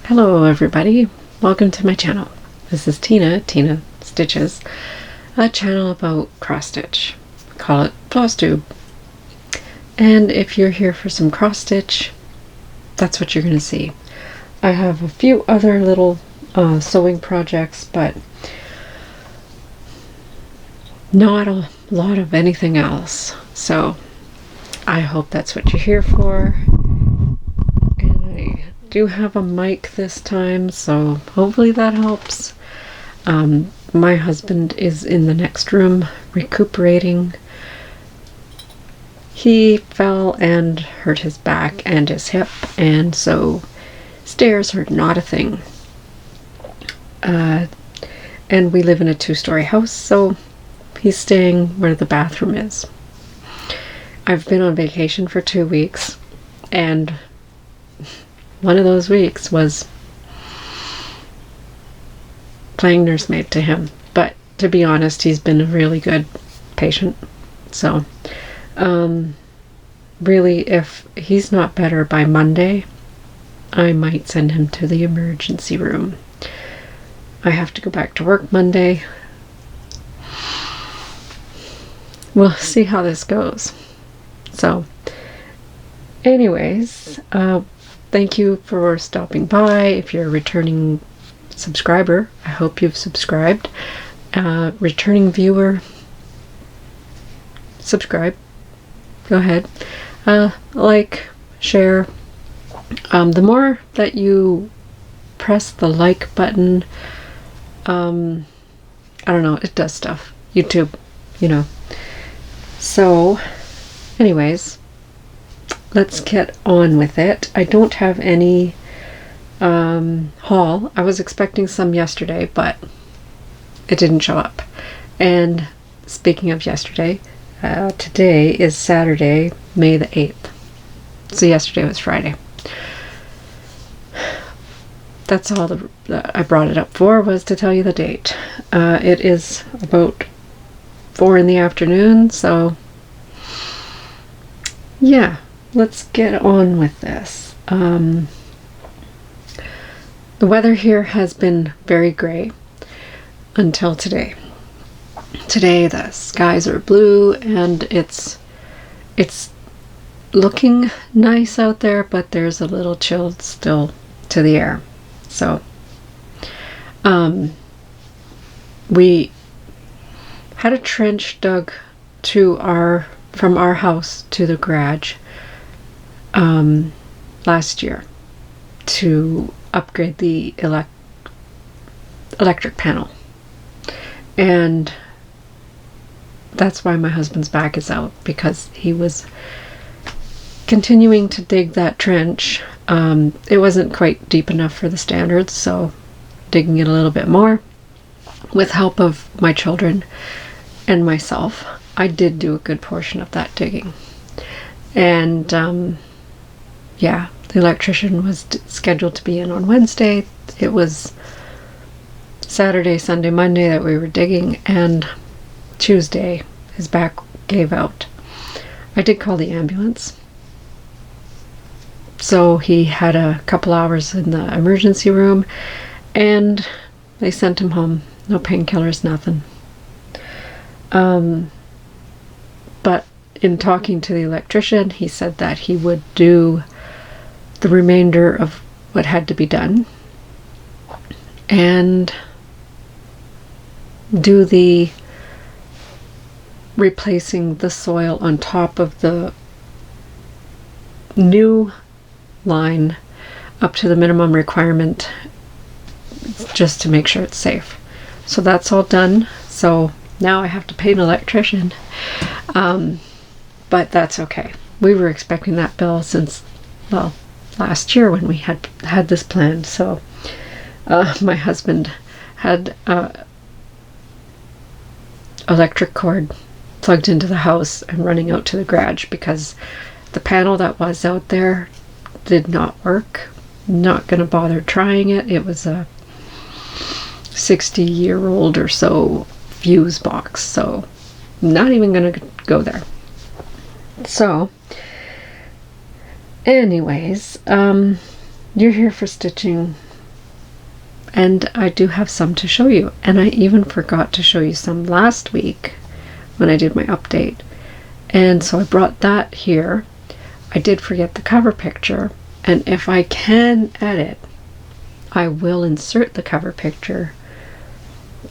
Hello everybody, welcome to my channel. This is Tina Stitches, a channel about cross stitch. Call it Flosstube. And if you're here for some cross stitch, that's what you're going to see. I have a few other little sewing projects, but not a lot of anything else. So I hope that's what you're here for. Do have a mic this time, so hopefully that helps. My husband is in the next room recuperating. He fell and hurt his back and his hip, and so stairs are not a thing. And we live in a 2-story house, so he's staying where the bathroom is. I've been on vacation for 2 weeks, and one of those weeks was playing nursemaid to him. But to be honest, he's been a really good patient. So, really, if he's not better by Monday, I might send him to the emergency room. I have to go back to work Monday. We'll see how this goes. So, anyways, thank you for stopping by. If you're a returning subscriber, I hope you've subscribed. Returning viewer, subscribe. Go ahead. Like, share. The more that you press the like button, I don't know, it does stuff. YouTube, you know. So, anyways, let's get on with it. I don't have any haul. I was expecting some yesterday, but it didn't show up. And speaking of yesterday, today is Saturday, May the 8th. So yesterday was Friday. That's all I brought it up for, was to tell you the date. It is about 4 in the afternoon, so yeah. Let's get on with this. The weather here has been very gray until today. Today the skies are blue and it's looking nice out there, but there's a little chill still to the air. So we had a trench dug from our house to the garage last year to upgrade the electric panel, and that's why my husband's back is out, because he was continuing to dig that trench. It wasn't quite deep enough for the standards, so digging it a little bit more with help of my children and myself. I did do a good portion of that digging, and yeah, the electrician was scheduled to be in on Wednesday. It was Saturday, Sunday, Monday that we were digging, and Tuesday his back gave out. I did call the ambulance. So he had a couple hours in the emergency room, and they sent him home. No painkillers, nothing. But in talking to the electrician, he said that he would do the remainder of what had to be done and do the replacing the soil on top of the new line up to the minimum requirement, just to make sure it's safe. So that's all done. So now I have to pay an electrician, but that's okay. We were expecting that bill since, well, last year when we had this planned. So my husband had electric cord plugged into the house and running out to the garage, because the panel that was out there did not work. Not going to bother trying it. It was a 60-year-old or so fuse box, so not even going to go there. So anyways, you're here for stitching and I do have some to show you. And I even forgot to show you some last week when I did my update. And so I brought that here. I did forget the cover picture, and if I can edit, I will insert the cover picture,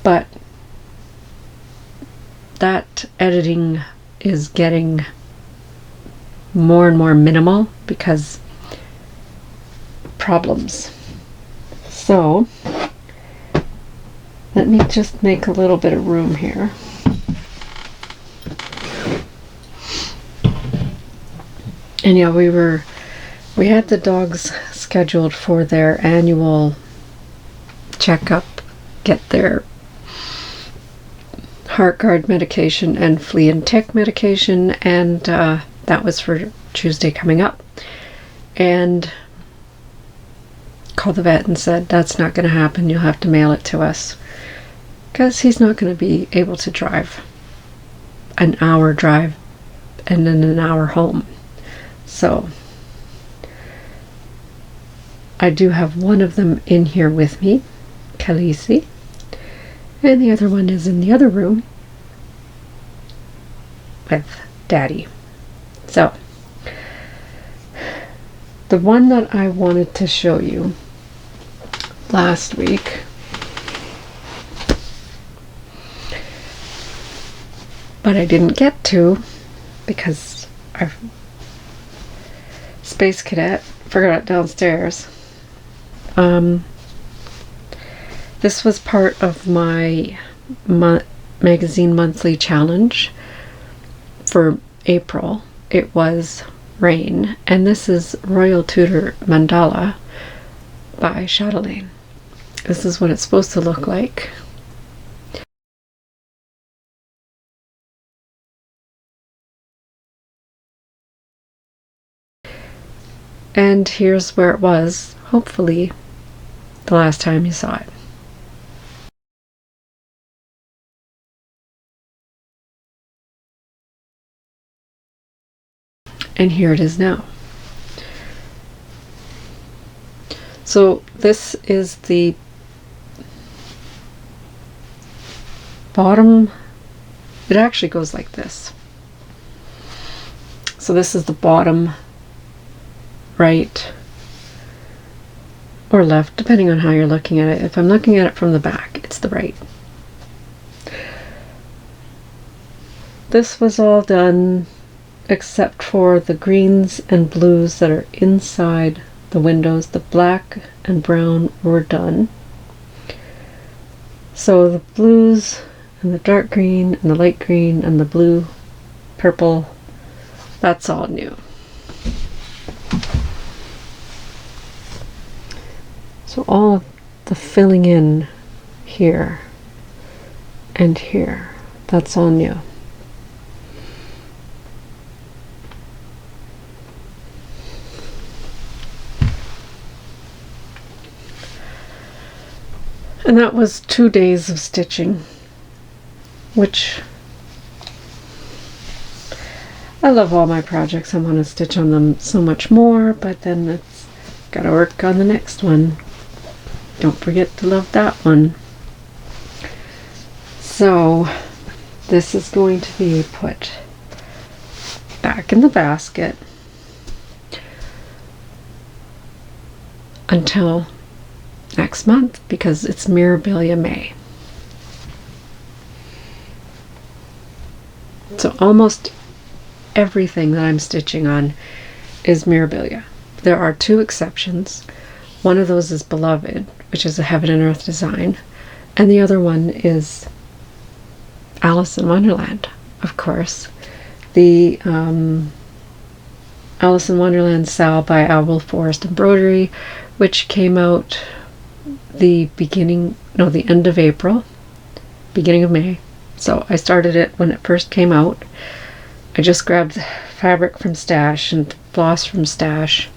but that editing is getting more and more minimal because problems. So let me just make a little bit of room here. And yeah, we had the dogs scheduled for their annual checkup, get their Heartgard medication and flea and tick medication, and that was for Tuesday coming up. And called the vet and said, that's not going to happen, you'll have to mail it to us, because he's not going to be able to drive an hour drive and then an hour home. So I do have one of them in here with me, Khaleesi, and the other one is in the other room with Daddy. So the one that I wanted to show you last week but I didn't get to because our Space Cadet forgot it downstairs. This was part of my magazine monthly challenge for April. It was Rain, and this is Royal Tudor Mandala by Chatelaine. This is what it's supposed to look like. And here's where it was, hopefully, the last time you saw it. And here it is now. So this is the bottom. It actually goes like this. So this is the bottom right or left, depending on how you're looking at it. If I'm looking at it from the back, it's the right. This was all done except for the greens and blues that are inside the windows. The black and brown were done. So the blues and the dark green and the light green and the blue, purple, that's all new. So all of the filling in here and here, that's all new. And that was 2 days of stitching, which I love all my projects. I want to stitch on them so much more, but then it's got to work on the next one. Don't forget to love that one. So this is going to be put back in the basket until next month because it's Mira May. So almost everything that I'm stitching on is Mirabilia. There are 2 exceptions. One of those is Beloved, which is a Heaven and Earth design, and the other one is Alice in Wonderland, of course. The Alice in Wonderland SAL by Owl Forest Embroidery, which came out the end of April, beginning of May. So I started it when it first came out. I just grabbed fabric from Stash and floss from Stash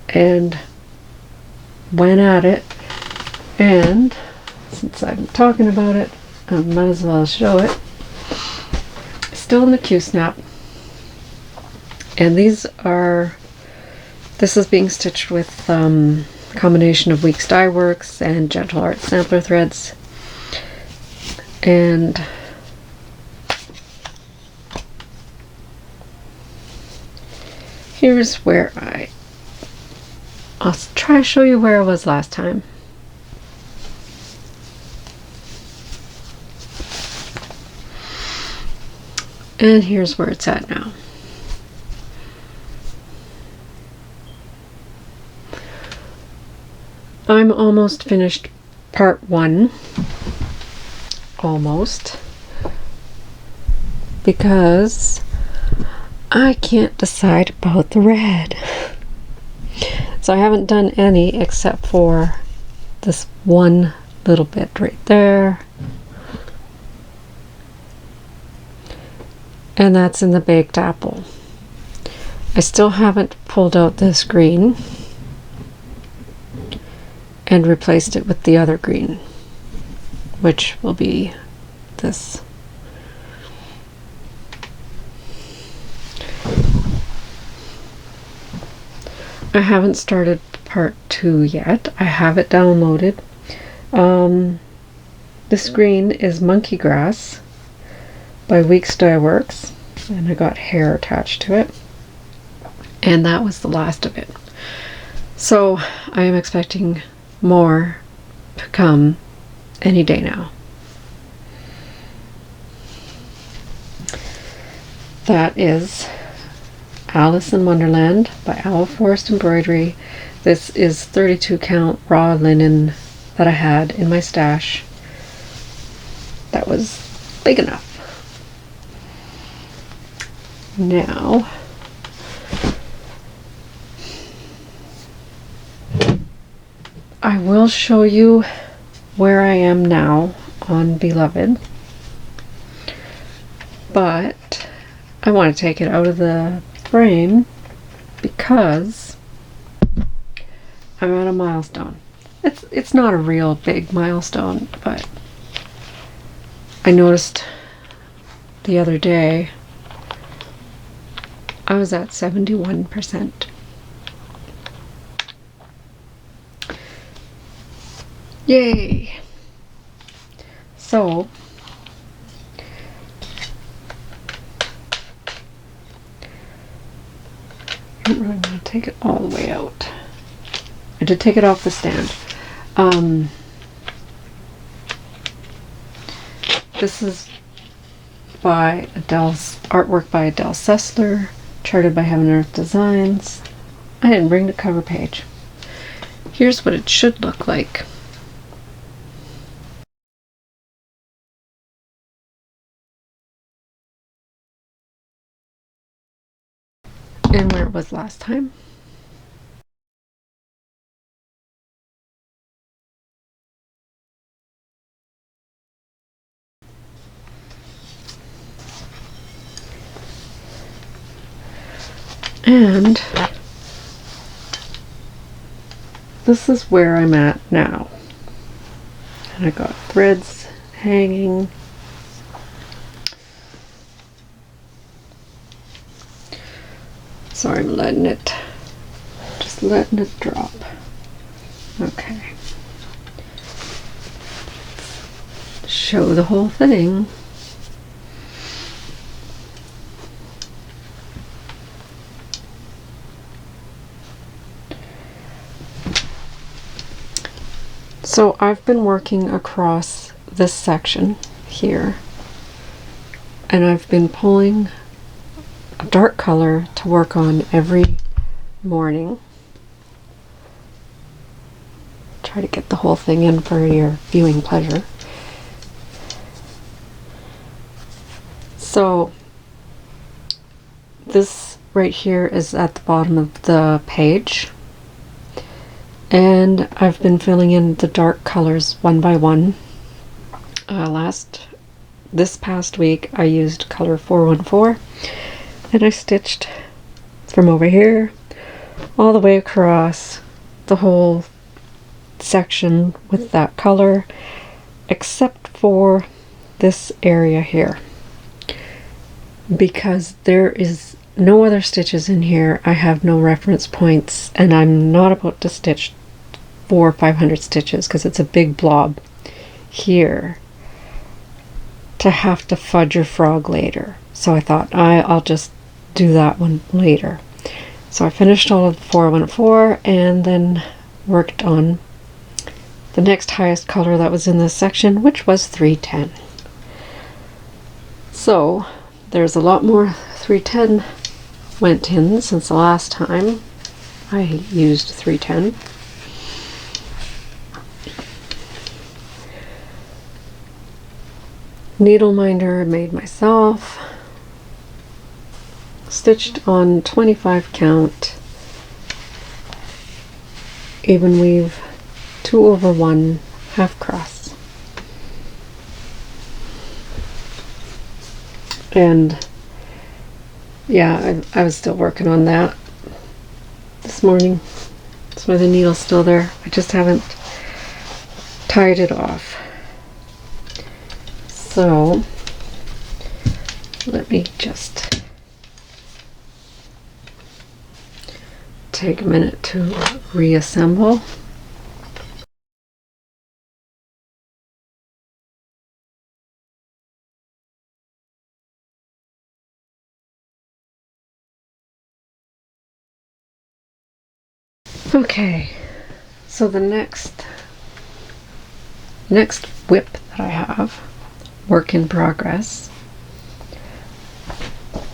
and went at it. And since I'm talking about it, I might as well show it. Still in the Q-snap. And this is being stitched with combination of Weeks Dye Works and Gentle Art sampler threads. And here's where I'll try to show you where I was last time. And here's where it's at now. I'm almost finished part 1. Almost. Because I can't decide about the red. So I haven't done any except for this one little bit right there. And that's in the baked apple. I still haven't pulled out this green and replaced it with the other green, which will be this. I haven't started part 2 yet. I have it downloaded. This green is Monkey Grass by Weeks Dye Works, and I got hair attached to it, and that was the last of it. So I am expecting more to come any day now. That is Alice in Wonderland by Owl Forest Embroidery. This is 32 count raw linen that I had in my stash that was big enough. Now I will show you where I am now on Beloved, but I want to take it out of the frame because I'm at a milestone. It's not a real big milestone, but I noticed the other day I was at 71%. Yay! So I'm going to take it all the way out. I did take it off the stand. This is by Adele's artwork by Adele Sessler, charted by Heaven and Earth Designs. I didn't bring the cover page. Here's what it should look like. And where it was last time. And this is where I'm at now. And I got threads hanging. So I'm letting it, just letting it drop. Okay. Show the whole thing. So I've been working across this section here, and I've been pulling a dark color to work on every morning. Try to get the whole thing in for your viewing pleasure. So this right here is at the bottom of the page, and I've been filling in the dark colors one by one. This past week I used color 414, and I stitched from over here all the way across the whole section with that color, except for this area here, because there is no other stitches in here. I have no reference points, and I'm not about to stitch 400 or 500 stitches because it's a big blob here to have to fudge your frog later. So I thought I'll just do that one later. So I finished all of the 414 and then worked on the next highest color that was in this section, which was 310. So there's a lot more 310 went in since the last time I used 310. Needle minder I made myself. Stitched on 25 count. Even weave 2/1 half cross. And yeah, I was still working on that this morning. That's why the needle's still there. I just haven't tied it off. So let me just take a minute to reassemble. Okay, so the next whip that I have, work in progress.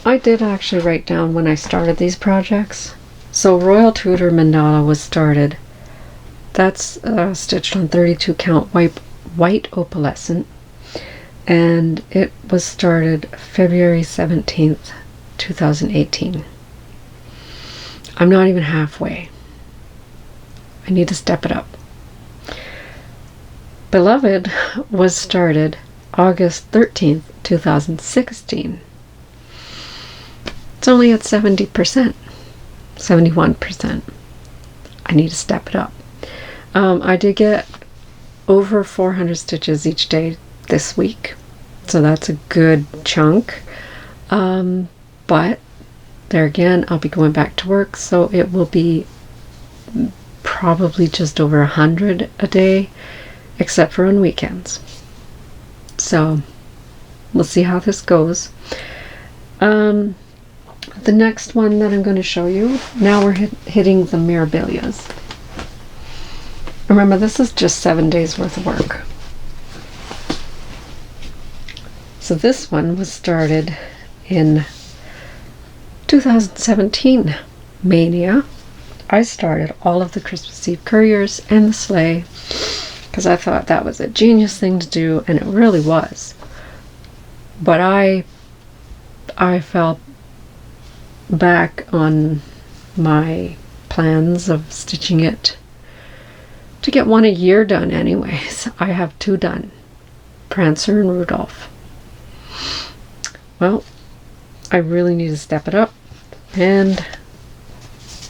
I did actually write down when I started these projects. So Royal Tudor Mandala was started. That's stitched on 32 count white opalescent, and it was started February 17th, 2018. I'm not even halfway. I need to step it up. Beloved was started August 13th, 2016. It's only at 70%, 71%. I need to step it up. I did get over 400 stitches each day this week, so that's a good chunk. But there again, I'll be going back to work, so it will be probably just over 100 a day, except for on weekends. So we'll see how this goes. The next one that I'm going to show you, now we're hitting the Mirabilias. Remember, this is just 7 days worth of work. So this one was started in 2017 Mania. I started all of the Christmas Eve couriers and the sleigh because I thought that was a genius thing to do, and it really was. But I fell back on my plans of stitching it to get one a year done anyways. I have 2 done, Prancer and Rudolph. Well, I really need to step it up, and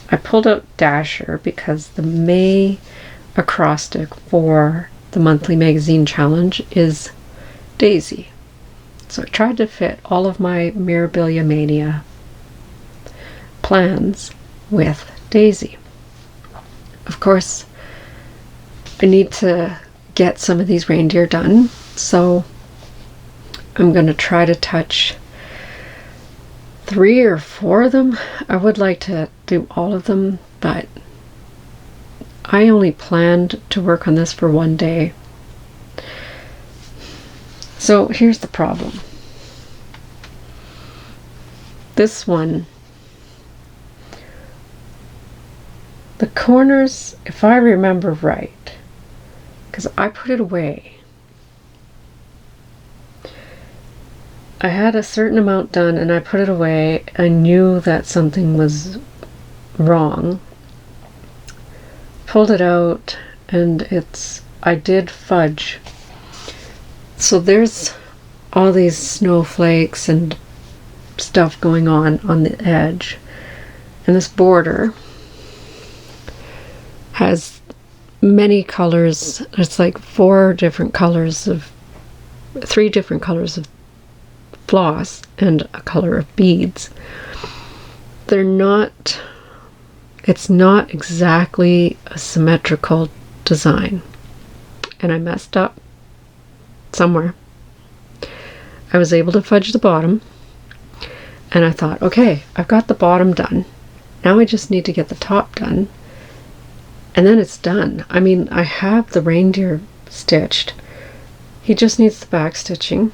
I pulled out Dasher because the May acrostic for the monthly magazine challenge is Daisy. So I tried to fit all of my Mirabilia Mania plans with Daisy. Of course, I need to get some of these reindeer done, so I'm going to try to touch 3 or 4 of them. I would like to do all of them, but I only planned to work on this for 1 day. So here's the problem. This one, the corners, if I remember right, because I put it away, I had a certain amount done and I put it away. I knew that something was wrong. Pulled it out, and I did fudge. So there's all these snowflakes and stuff going on the edge. And this border has many colors. It's like 3 different colors of floss and a color of beads. It's not exactly a symmetrical design. And I messed up somewhere. I was able to fudge the bottom. And I thought, okay, I've got the bottom done. Now I just need to get the top done. And then it's done. I mean, I have the reindeer stitched. He just needs the back stitching.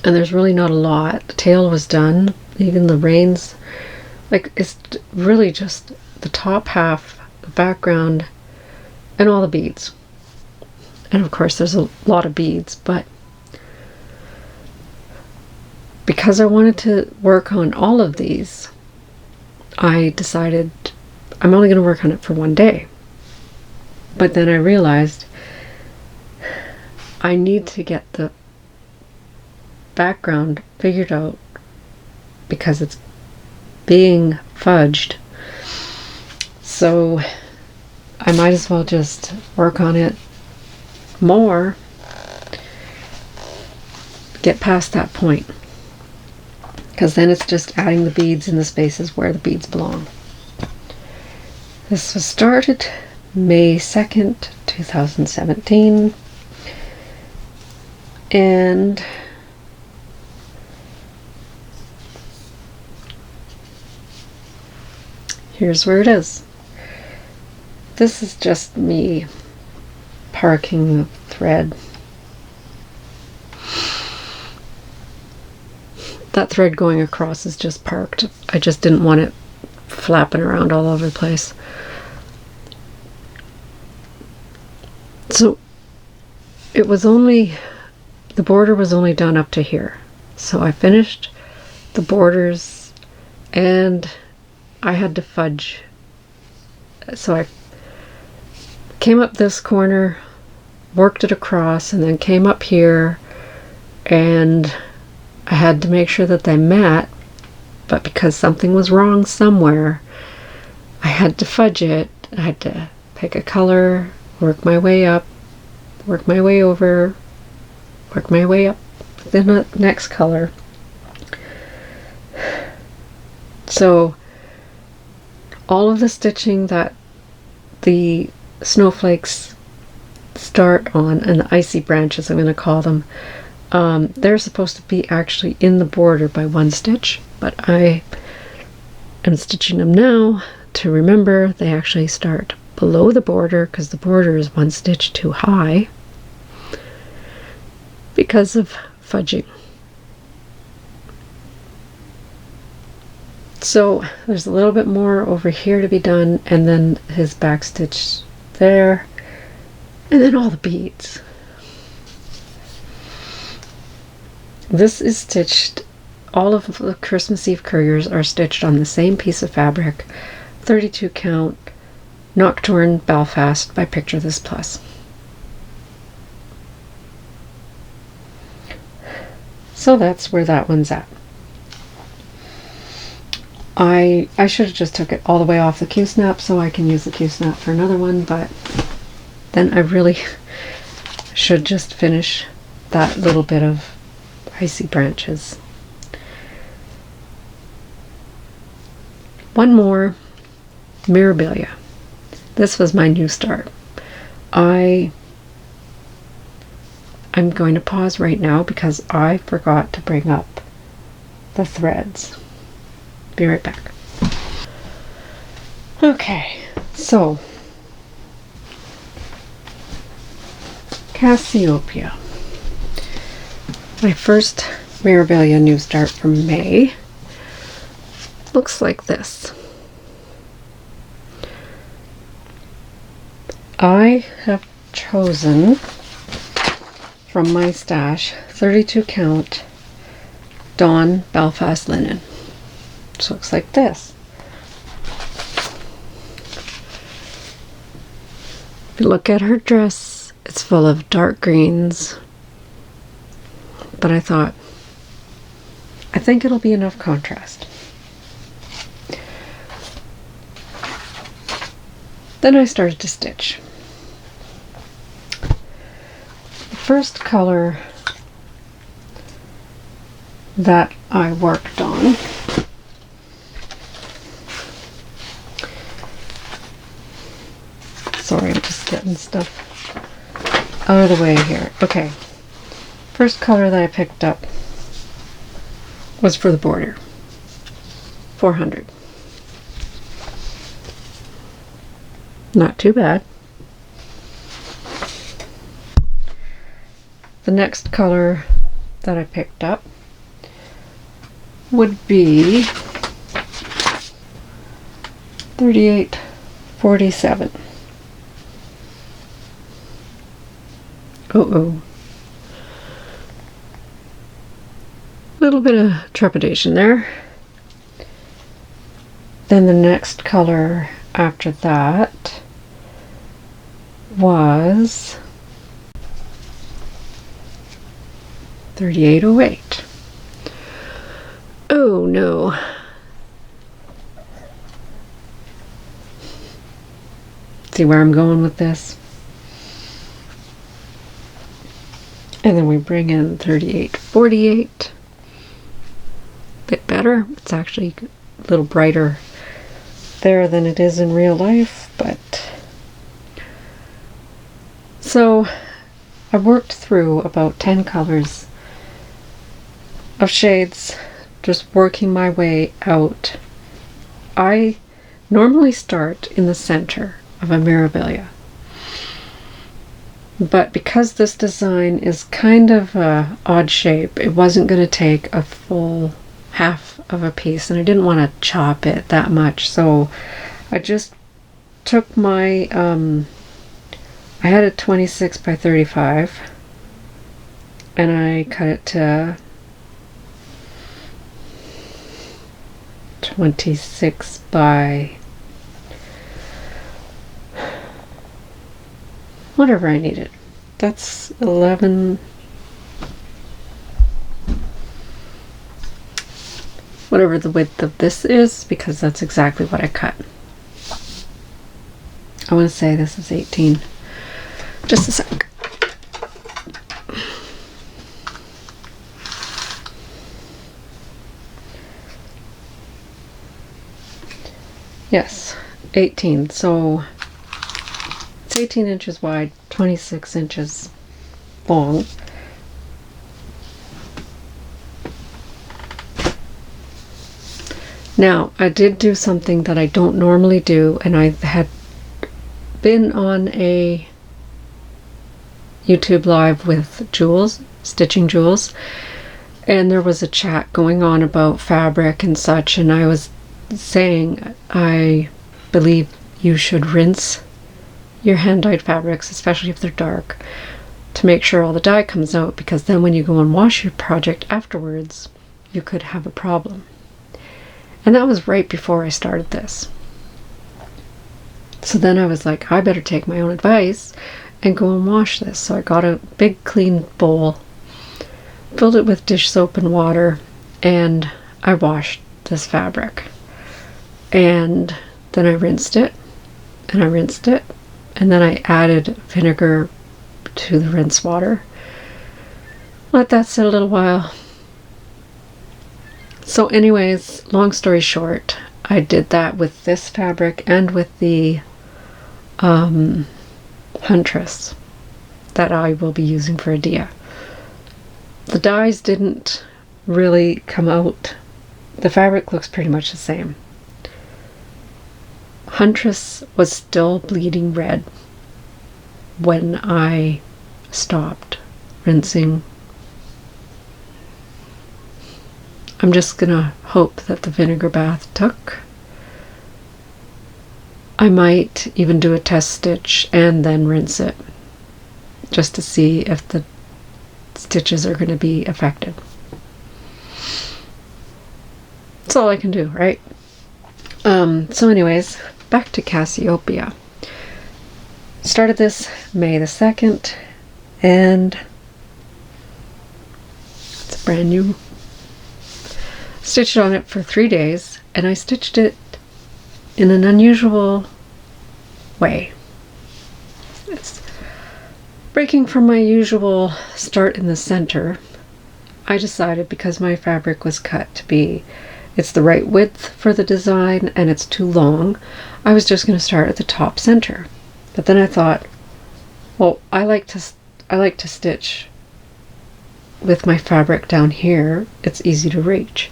And there's really not a lot. The tail was done. Even the reins. Like, it's really just the top half, the background, and all the beads. And of course, there's a lot of beads, but because I wanted to work on all of these, I decided I'm only going to work on it for one day. But then I realized I need to get the background figured out because it's being fudged. So I might as well just work on it more, get past that point, because then it's just adding the beads in the spaces where the beads belong. This was started May 2nd, 2017, and here's where it is. This is just me parking the thread. That thread going across is just parked. I just didn't want it flapping around all over the place. So it was only, the border was only done up to here. So I finished the borders and I had to fudge. So I came up this corner, worked it across, and then came up here, and I had to make sure that they met, but because something was wrong somewhere, I had to fudge it. I had to pick a color, work my way up, work my way over, work my way up, then the next color. So all of the stitching that the snowflakes start on, and the icy branches I'm going to call them, they're supposed to be actually in the border by one stitch, but I am stitching them now to remember they actually start below the border, because the border is one stitch too high because of fudging. So there's a little bit more over here to be done, and then his back stitch there, and then all the beads. This is stitched, all of the Christmas Eve couriers are stitched on the same piece of fabric, 32 count, Nocturne Belfast by Picture This Plus. So that's where that one's at. I should have just took it all the way off the Q-snap so I can use the Q-snap for another one, but then I really should just finish that little bit of icy branches. One more, Mirabilia. This was my new start. I'm going to pause right now because I forgot to bring up the threads. Be right back. Okay, so Cassiope. My first Mirabilia new start from May looks like this. I have chosen from my stash 32 count Dawn Belfast linen. It looks like this. If you look at her dress, it's full of dark greens, but I thought, I think it'll be enough contrast. Then I started to stitch. The first color that I worked on sorry, I'm just and stuff out of the way here. Okay, first color that I picked up was for the border. 400. Not too bad. The next color that I picked up would be 3847. Little bit of trepidation there. Then the next color after that was 3808. Oh no. See where I'm going with this? And then we bring in 3848. Bit better. It's actually a little brighter there than it is in real life, but so I worked through about 10 colors of shades, just working my way out. I normally start in the center of a Mirabilia, but because this design is kind of a odd shape, it wasn't going to take a full half of a piece, and I didn't want to chop it that much, so I just took my I had a 26 by 35 and I cut it to 26 by whatever I needed. That's 11, whatever the width of this is, because that's exactly what I cut. I want to say this is 18. Just a sec. Yes, 18. So it's 18 inches wide, 26 inches long. Now, I did do something that I don't normally do, and I had been on a YouTube live with Jules, Stitching Jules, and there was a chat going on about fabric and such, and I was saying I believe you should rinse your hand-dyed fabrics, especially if they're dark, to make sure all the dye comes out, because then when you go and wash your project afterwards, you could have a problem. And that was right before I started this. So then I was like, I better take my own advice and go and wash this. So I got a big clean bowl, filled it with dish soap and water, and I washed this fabric. And then I rinsed it, and I rinsed it, and then I added vinegar to the rinse water. Let that sit a little while. So anyways, long story short, I did that with this fabric and with the Huntress that I will be using for Adia. The dyes didn't really come out. The fabric looks pretty much the same. Huntress was still bleeding red when I stopped rinsing. I'm just gonna hope that the vinegar bath took. I might even do a test stitch and then rinse it, just to see if the stitches are going to be effective. That's all I can do, right? So anyways, back to Cassiope. Started this May the 2nd, and it's brand new. Stitched on it for 3 days, and I stitched it in an unusual way. It's breaking from my usual start in the center. I decided, because my fabric was cut to be, it's the right width for the design and it's too long, I was just going to start at the top center. But then I thought, Well, I like to stitch with my fabric down here. It's easy to reach.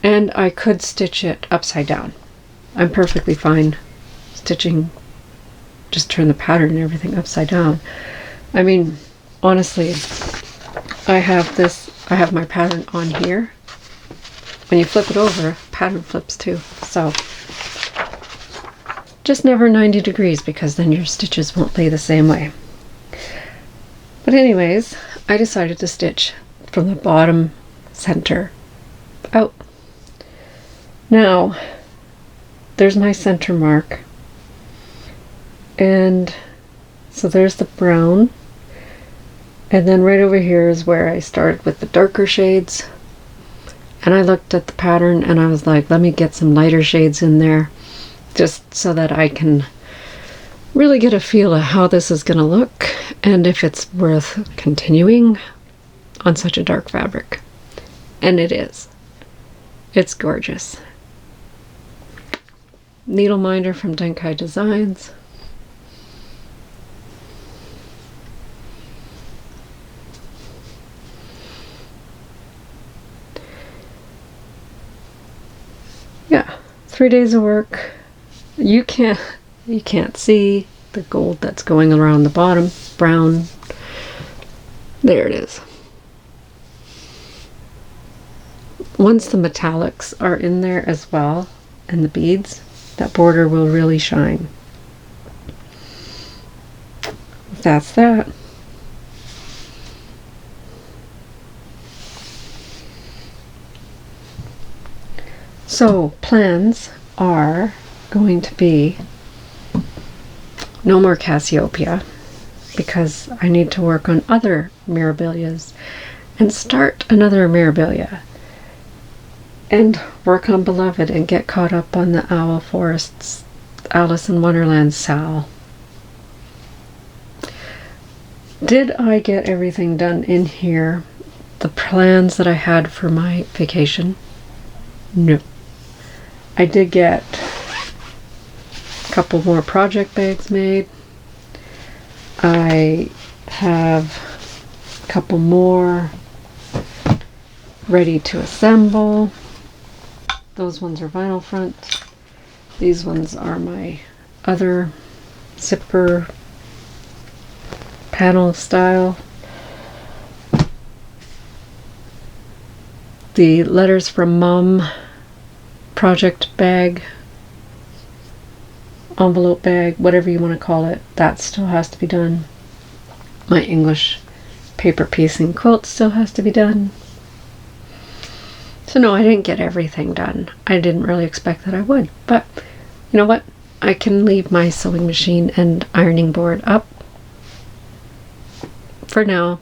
And I could stitch it upside down. I'm perfectly fine stitching, just turn the pattern and everything upside down. I mean, honestly, I have my pattern on here. When you flip it over, pattern flips too. So just never 90 degrees, because then your stitches won't lay the same way. But anyways, I decided to stitch from the bottom center out. Now, there's my center mark. And so there's the brown. And then right over here is where I started with the darker shades. And I looked at the pattern and I was like, let me get some lighter shades in there, just so that I can really get a feel of how this is going to look and if it's worth continuing on such a dark fabric. And it is. It's gorgeous. Needle minder from Denkai Designs. Yeah, 3 days of work. You can't see the gold that's going around the bottom. Brown. There it is. Once the metallics are in there as well, and the beads, that border will really shine. That's that. So, plans are going to be no more Cassiope, because I need to work on other Mirabilias and start another Mirabilia and work on Beloved and get caught up on the Owl Forest's Alice in Wonderland SAL. Did I get everything done in here? The plans that I had for my vacation? No. I did get a couple more project bags made. I have a couple more ready to assemble. Those ones are vinyl front. These ones are my other zipper panel style. The Letters from Mom project bag, envelope bag, whatever you want to call it, that still has to be done. My English paper piecing quilt still has to be done. So no, I didn't get everything done. I didn't really expect that I would, but you know what? I can leave my sewing machine and ironing board up for now.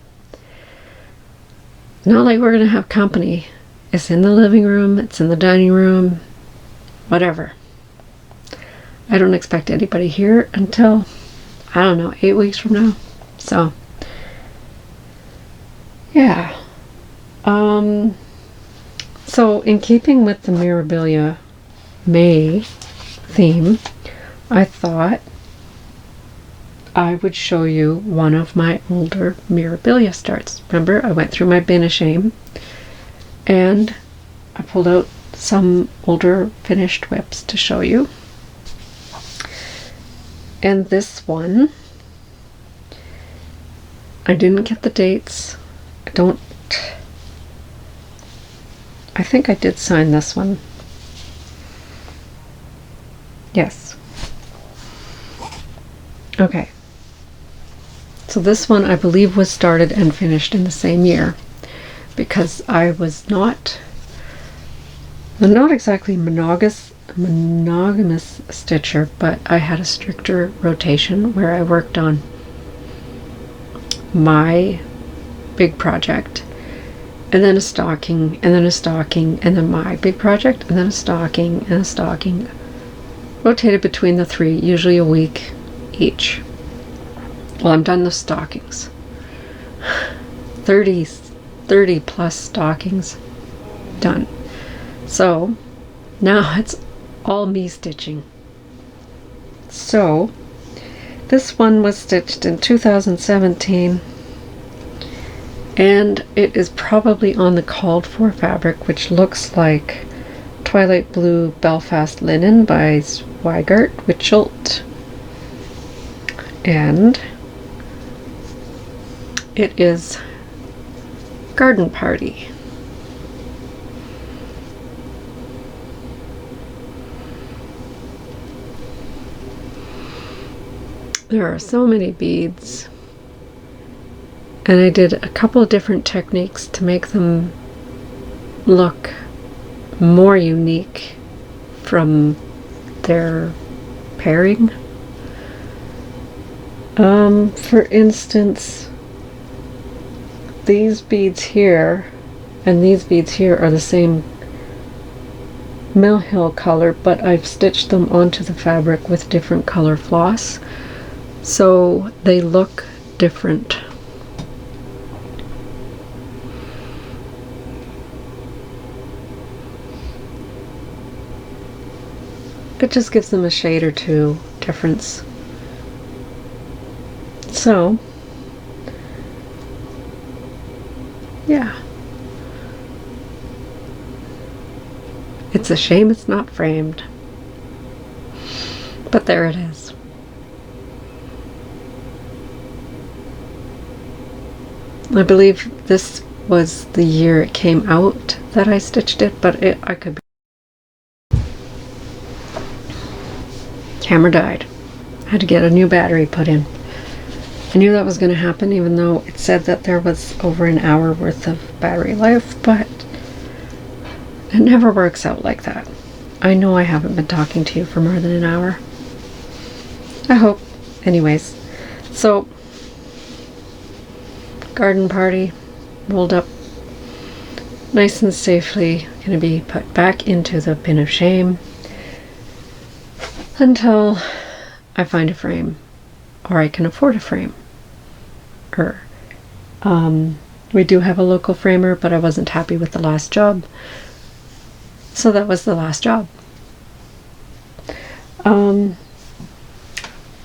Not like we're gonna have company. It's in the living room, it's in the dining room, whatever. I don't expect anybody here until, I don't know, 8 weeks from now. So, yeah. So in keeping with the Mira May theme, I thought I would show you one of my older Mirabilia starts. Remember, I went through my bin of shame and I pulled out some older finished whips to show you. And this one, I didn't get the dates. I think I did sign this one. Yes. Okay. So this one I believe was started and finished in the same year, because I was not exactly monogamous stitcher, but I had a stricter rotation where I worked on my big project, and then a stocking, and then a stocking, and then my big project, and then a stocking, and a stocking. Rotated between the three, usually a week each. Well, I'm done with stockings. 30 plus stockings done. So now it's all me stitching. So This one was stitched in 2017, and it is probably on the called for fabric, which looks like Twilight Blue Belfast Linen by Swigart Witchelt, and it is Garden Party. There are so many beads, and I did a couple of different techniques to make them look more unique from their pairing. For instance, these beads here and these beads here are the same Mill Hill color, but I've stitched them onto the fabric with different color floss, so they look different. It just gives them a shade or two difference. So, yeah. It's a shame it's not framed. But there it is. I believe this was the year it came out that I stitched it, but I could be. Camera died. I had to get a new battery put in. I knew that was going to happen, even though it said that there was over an hour worth of battery life, but it never works out like that. I know I haven't been talking to you for more than an hour. I hope. Anyways, so Garden Party rolled up nice and safely, going to be put back into the bin of shame until I find a frame, or I can afford a frame. We do have a local framer, but I wasn't happy with the last job, so that was the last job.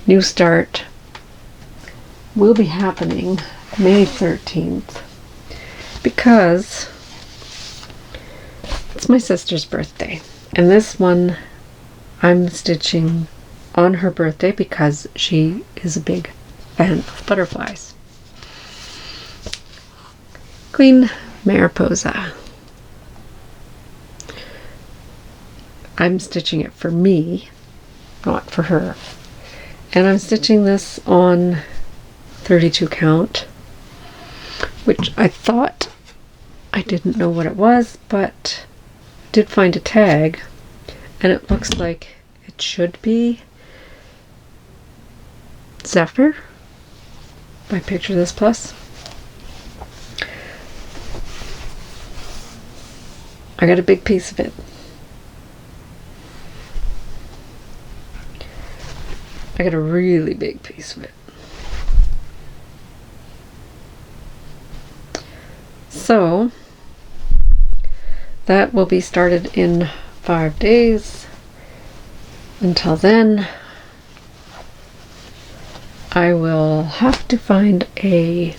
New start will be happening May 13th because it's my sister's birthday, and this one I'm stitching on her birthday because she is a big fan of butterflies. Queen Mariposa. I'm stitching it for me, not for her. And I'm stitching this on 32 count, which I thought I didn't know what it was, but did find a tag, and it looks like it should be Zephyr by Picture This Plus. I got a big piece of it. I got a really big piece of it. So that will be started in 5 days. Until then, I will have to find a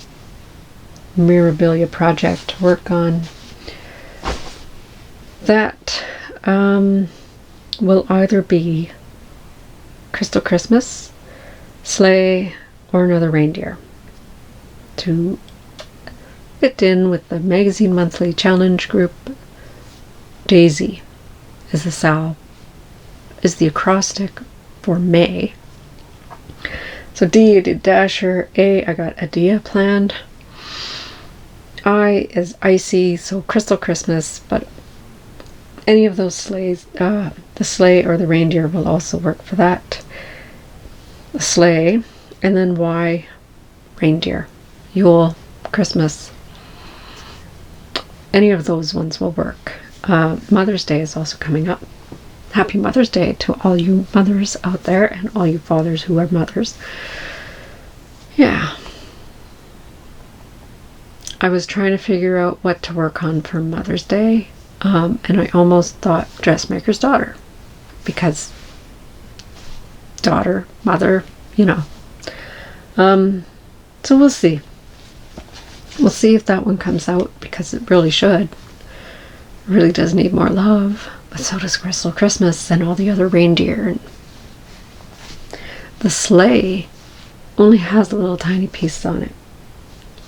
memorabilia project to work on. That will either be Crystal Christmas, sleigh, or another reindeer to fit in with the magazine monthly challenge group. Daisy is the SAL, is the acrostic for May. So D, I did Dasher. A, I got Adia planned. I is Icy, so Crystal Christmas, but any of those sleighs, the sleigh or the reindeer will also work for that. The sleigh, and then Y, reindeer, Yule, Christmas. Any of those ones will work. Mother's Day is also coming up. Happy Mother's Day to all you mothers out there and all you fathers who are mothers. Yeah. I was trying to figure out what to work on for Mother's Day, and I almost thought Dressmaker's Daughter, because daughter, mother, you know. So we'll see. We'll see if that one comes out, because it really should. It really does need more love. But so does Crystal Christmas and all the other reindeer. The sleigh only has a little tiny piece on it,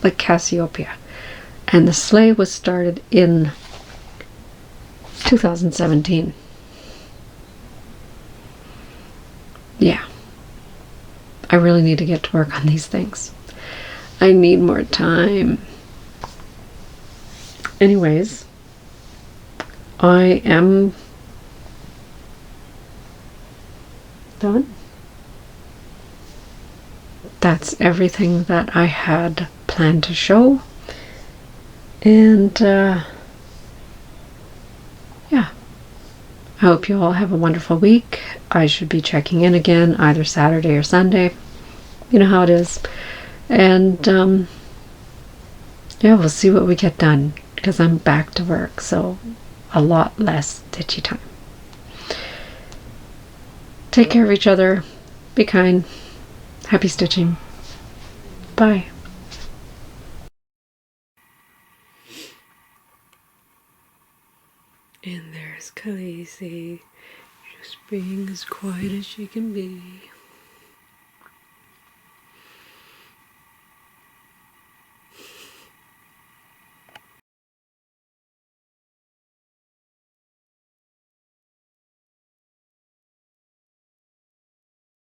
like Cassiope. And the sleigh was started in 2017. Yeah. I really need to get to work on these things. I need more time. Anyways, I am done. That's everything that I had planned to show. And yeah, I hope you all have a wonderful week. I should be checking in again either Saturday or Sunday. You know how it is. And yeah, we'll see what we get done, because I'm back to work, so a lot less stitchy time. Take care of each other. Be kind. Happy stitching. Bye. And there's Khaleesi, just being as quiet as she can be.